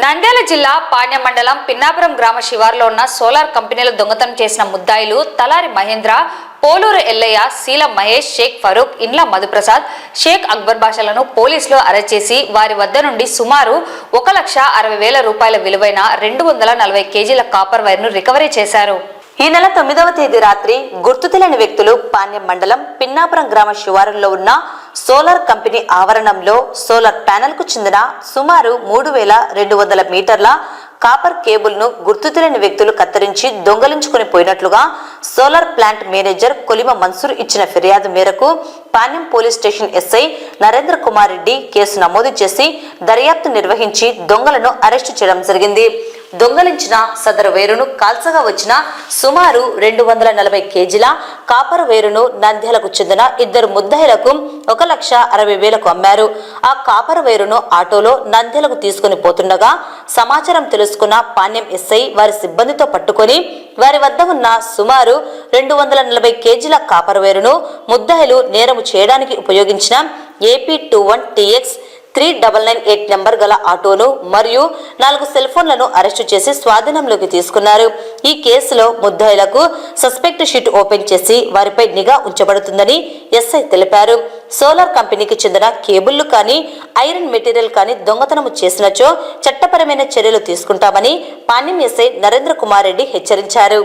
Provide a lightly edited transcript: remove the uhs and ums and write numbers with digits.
నంద్యాల జిల్లా పాణ్యం మండలం పిన్నాపురం గ్రామ శివారులో ఉన్న సోలార్ కంపెనీలు దొంగతనం చేసిన ముద్దాయిలు తలారి మహేంద్ర, పోలూరు ఎల్లయ్య, శీల మహేష్, షేక్ ఫరూక్, ఇండ్ల మధుప్రసాద్, షేక్ అక్బర్ బాషాలను పోలీసులు అరెస్ట్ చేసి వారి వద్ద నుండి సుమారు 1,60,000 రూపాయల విలువైన 240 కేజీల కాపర్ వైర్ను రికవరీ చేశారు. ఈ నెల 9వ తేదీ రాత్రి గుర్తు తెలియని వ్యక్తులు పాణ్యం మండలం పిన్నాపురం గ్రామ శివారులో ఉన్న సోలార్ కంపెనీ ఆవరణంలో సోలార్ ప్యానెల్ కు చెందిన సుమారు 3,200 మీటర్ల కాపర్ కేబుల్ ను గుర్తు తెలియని వ్యక్తులు కత్తిరించి దొంగలించుకుని పోయినట్లుగా సోలార్ ప్లాంట్ మేనేజర్ కొలిమ మన్సూర్ ఇచ్చిన ఫిర్యాదు మేరకు Panyam police station SI Narendra Kumar Reddy case నమోదు చేసి దర్యాప్తు నిర్వహించి దొంగలను అరెస్టు చేయడం జరిగింది. దొంగలించిన సదరు వేరును కాల్చగా వచ్చిన సుమారు 240 కేజీల కాపర్ వేరును నంద్యాలకు చెందిన 2 ముద్దాయిలకు 1,60,000కు అమ్మారు. ఆ కాపర్ వేరును ఆటోలో నంద్యాలకు తీసుకుని పోతుండగా సమాచారం తెలుసుకున్న పాణ్యం ఎస్ఐ వారి సిబ్బందితో పట్టుకొని వారి వద్ద ఉన్న సుమారు 240 కేజీల కాపర్ వేరును ముద్దాయిలు నేరము చేయడానికి ఉపయోగించిన AP21TX 3998 నెంబర్ గల ఆటోను మరియు 4 సెల్ ఫోన్లను అరెస్టు చేసి స్వాధీనంలోకి తీసుకున్నారు. ఈ కేసులో ముద్దాయిలకు సస్పెక్ట్ షీట్ ఓపెన్ చేసి వారిపై నిఘా ఉంచబడుతుందని ఎస్ఐ తెలిపారు. సోలార్ కంపెనీకి చెందిన కేబుళ్లు కానీ ఐరన్ మెటీరియల్ కానీ దొంగతనము చేసినచో చట్టపరమైన చర్యలు తీసుకుంటామని పాణ్యం ఎస్ఐ నరేంద్ర కుమార్ రెడ్డి హెచ్చరించారు.